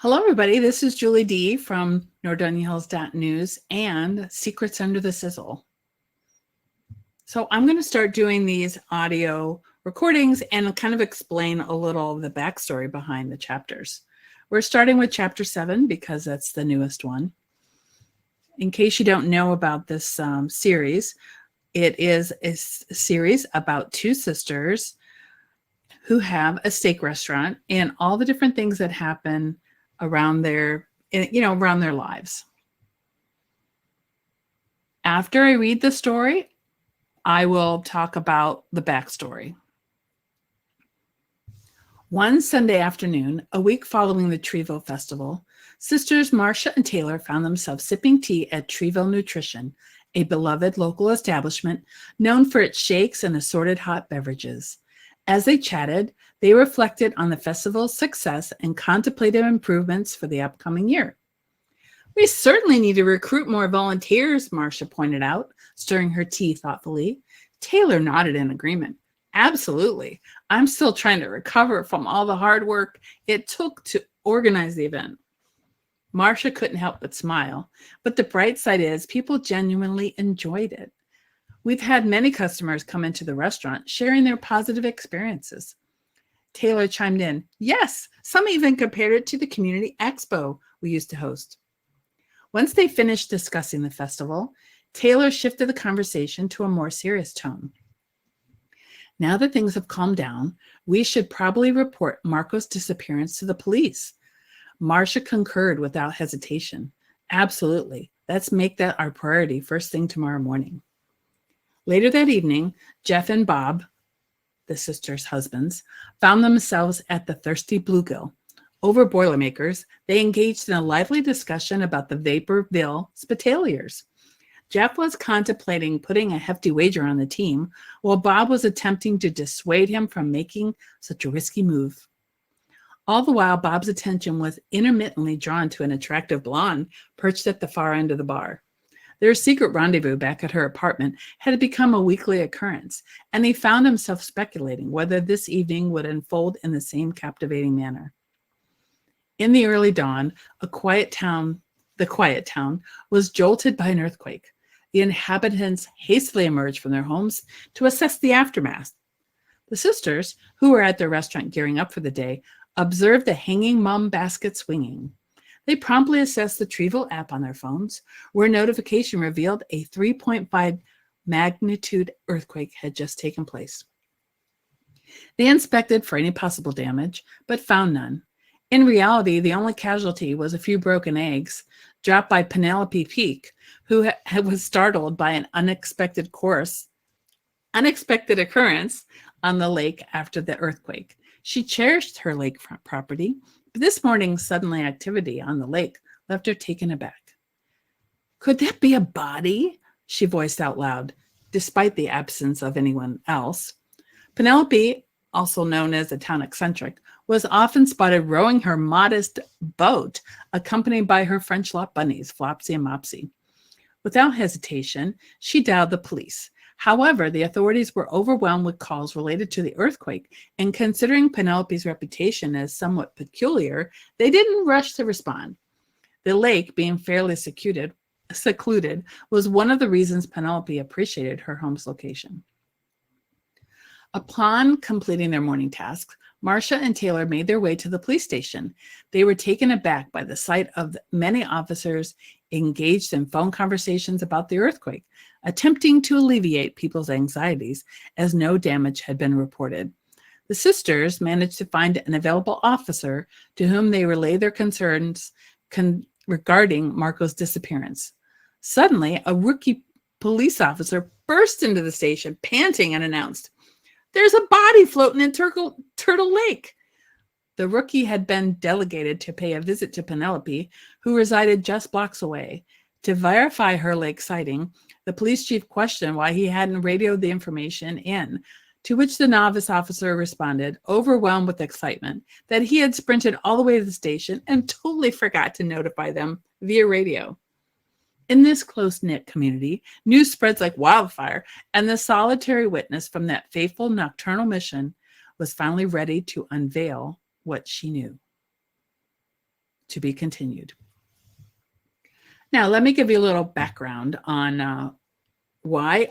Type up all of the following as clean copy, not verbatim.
Hello, everybody. This is Julie D. from Nordonia and Secrets Under the Sizzle. So I'm going to start doing these audio recordings and kind of explain a little of the backstory behind the chapters. We're starting with chapter 7 because that's the newest one. In case you don't know about this series, it is a series about two sisters who have a steak restaurant and all the different things that happen around their lives. After I read the story, I will talk about the backstory. One Sunday afternoon, a week following the Treeville Festival, sisters Marcia and Taylor found themselves sipping tea at Treeville Nutrition, a beloved local establishment known for its shakes and assorted hot beverages. As they chatted, they reflected on the festival's success and contemplated improvements for the upcoming year. "We certainly need to recruit more volunteers," Marcia pointed out, stirring her tea thoughtfully. Taylor nodded in agreement. "Absolutely. I'm still trying to recover from all the hard work it took to organize the event." Marcia couldn't help but smile, but the bright side is people genuinely enjoyed it. "We've had many customers come into the restaurant sharing their positive experiences." Taylor chimed in, "Yes, some even compared it to the community expo we used to host." Once they finished discussing the festival, Taylor shifted the conversation to a more serious tone. "Now that things have calmed down, we should probably report Marco's disappearance to the police." Marcia concurred without hesitation. "Absolutely. Let's make that our priority first thing tomorrow morning." Later that evening, Jeff and Bob, the sisters' husbands, found themselves at the Thirsty Bluegill. Over Boilermakers, they engaged in a lively discussion about the Vaporville Spitaliers. Jeff was contemplating putting a hefty wager on the team, while Bob was attempting to dissuade him from making such a risky move. All the while, Bob's attention was intermittently drawn to an attractive blonde perched at the far end of the bar. Their secret rendezvous back at her apartment had become a weekly occurrence, and he found himself speculating whether this evening would unfold in the same captivating manner. In the early dawn, the quiet town was jolted by an earthquake. The inhabitants hastily emerged from their homes to assess the aftermath. The sisters, who were at their restaurant gearing up for the day, observed the hanging mum basket swinging. They promptly assessed the Treeville app on their phones, where a notification revealed a 3.5 magnitude earthquake had just taken place. They inspected for any possible damage, but found none. In reality, the only casualty was a few broken eggs dropped by Penelope Peak, who was startled by an unexpected occurrence on the lake after the earthquake. She cherished her lakefront property, but this morning's sudden activity on the lake left her taken aback. "Could that be a body?" she voiced out loud, despite the absence of anyone else. Penelope, also known as the town eccentric, was often spotted rowing her modest boat, accompanied by her French lot bunnies, Flopsy and Mopsy. Without hesitation, she dialed the police. However, the authorities were overwhelmed with calls related to the earthquake, and considering Penelope's reputation as somewhat peculiar, they didn't rush to respond. The lake, being fairly secluded, was one of the reasons Penelope appreciated her home's location. Upon completing their morning tasks, Marcia and Taylor made their way to the police station. They were taken aback by the sight of many officers engaged in phone conversations about the earthquake, attempting to alleviate people's anxieties as no damage had been reported. The sisters managed to find an available officer to whom they relayed their concerns regarding Marco's disappearance. Suddenly, a rookie police officer burst into the station, panting, and announced, "There's a body floating in Turtle Lake." The rookie had been delegated to pay a visit to Penelope, who resided just blocks away. To verify her lake sighting, the police chief questioned why he hadn't radioed the information in, to which the novice officer responded, overwhelmed with excitement, that he had sprinted all the way to the station and totally forgot to notify them via radio. In this close-knit community, news spreads like wildfire, and the solitary witness from that fateful nocturnal mission was finally ready to unveil what she knew. To be continued. Now, let me give you a little background on why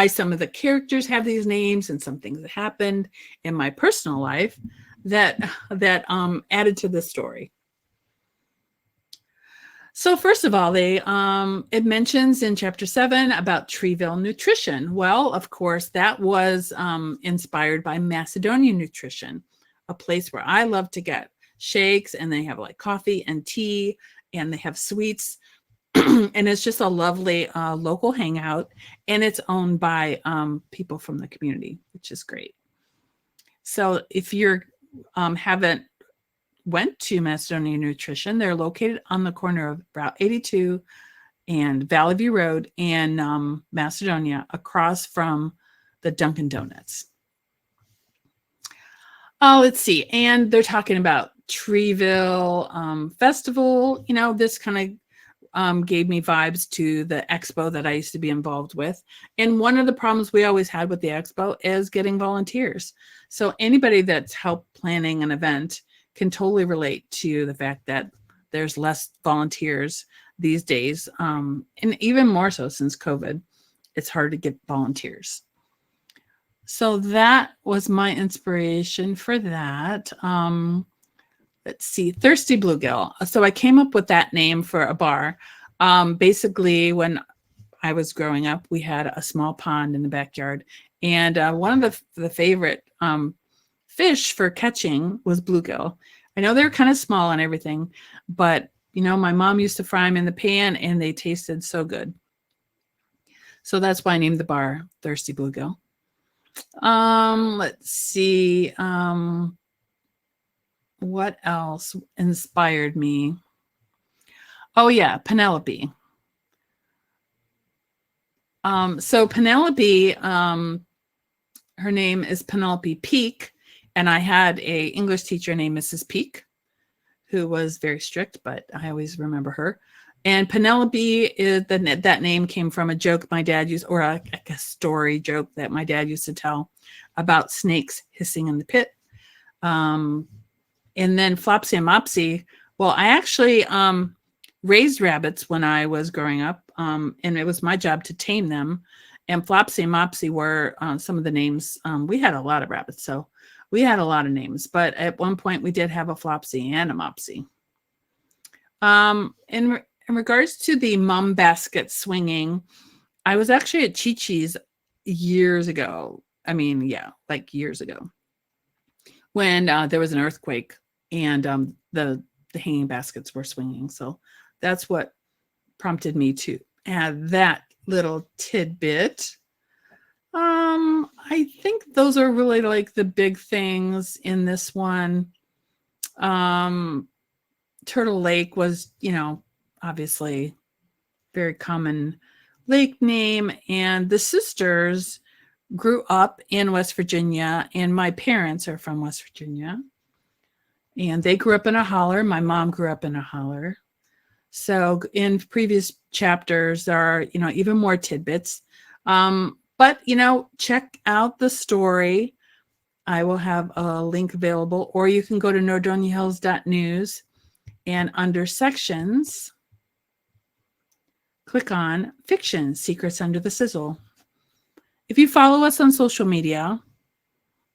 some of the characters have these names and some things that happened in my personal life that added to the story. So first of all, it mentions in chapter 7 about Treeville nutrition. Well, of course, that was inspired by Macedonian nutrition, a place where I love to get shakes, and they have like coffee and tea, and they have sweets. And it's just a lovely local hangout, and it's owned by people from the community, which is great. So if you haven't went to Macedonian Nutrition, they're located on the corner of Route 82 and Valley View Road in Macedonia, across from the Dunkin' Donuts. Oh, let's see. And they're talking about Treeville Festival. This kind of gave me vibes to the expo that I used to be involved with. And one of the problems we always had with the expo is getting volunteers. So anybody that's helped planning an event can totally relate to the fact that there's less volunteers these days. And even more so since COVID, it's hard to get volunteers. So that was my inspiration for that. Let's see, Thirsty Bluegill. So I came up with that name for a bar. Basically, when I was growing up, we had a small pond in the backyard. And one of the favorite fish for catching was bluegill. I know they're kind of small and everything, but my mom used to fry them in the pan, and they tasted so good. So that's why I named the bar Thirsty Bluegill. Let's see. What else inspired me? Oh yeah, Penelope. So Penelope, her name is Penelope Peak, and I had a English teacher named Mrs. Peak, who was very strict, but I always remember her. And Penelope is that name came from a joke my dad used, or a story joke that my dad used to tell about snakes hissing in the pit. And then Flopsy and Mopsy. Well, I actually raised rabbits when I was growing up, and it was my job to tame them. And Flopsy and Mopsy were some of the names. We had a lot of rabbits, so we had a lot of names. But at one point, we did have a Flopsy and a Mopsy. In regards to the mum basket swinging, I was actually at Chi-Chi's years ago. I mean, yeah, like years ago, when there was an earthquake and the hanging baskets were swinging. So that's what prompted me to add that little tidbit. I think those are really like the big things in this one. Turtle Lake was, obviously very common lake name, and the sisters grew up in West Virginia, and my parents are from West Virginia, and they grew up in a holler. My mom grew up in a holler. So in previous chapters, there are, even more tidbits. But, check out the story. I will have a link available, or you can go to nordoniahills.news, and under sections, click on Fiction, Secrets Under the Sizzle. If you follow us on social media,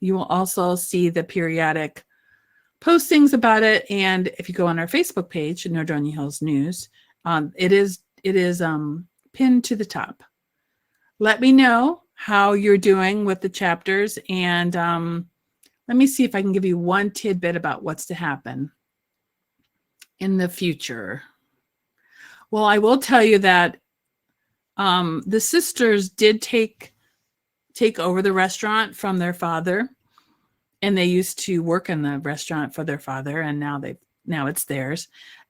you will also see the periodic postings about it. And if you go on our Facebook page, Nordonia Hills News, it is pinned to the top. Let me know how you're doing with the chapters, and let me see if I can give you one tidbit about what's to happen in the future. Well, I will tell you that the sisters did take over the restaurant from their father, and they used to work in the restaurant for their father, and now it's theirs.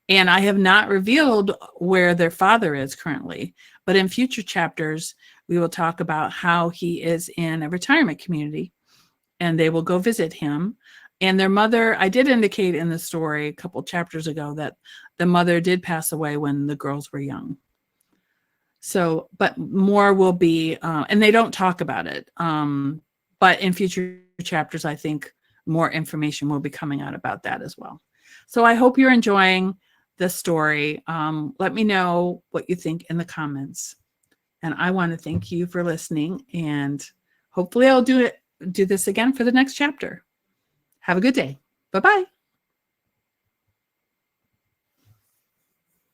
And I have not revealed where their father is currently, but in future chapters, we will talk about how he is in a retirement community, and they will go visit him. And their mother, I did indicate in the story a couple chapters ago that the mother did pass away when the girls were young. So, but more will be, and they don't talk about it. But in future chapters, I think more information will be coming out about that as well. So I hope you're enjoying this story. Let me know what you think in the comments. And I want to thank you for listening, and hopefully I'll do this again for the next chapter. Have a good day. Bye-bye.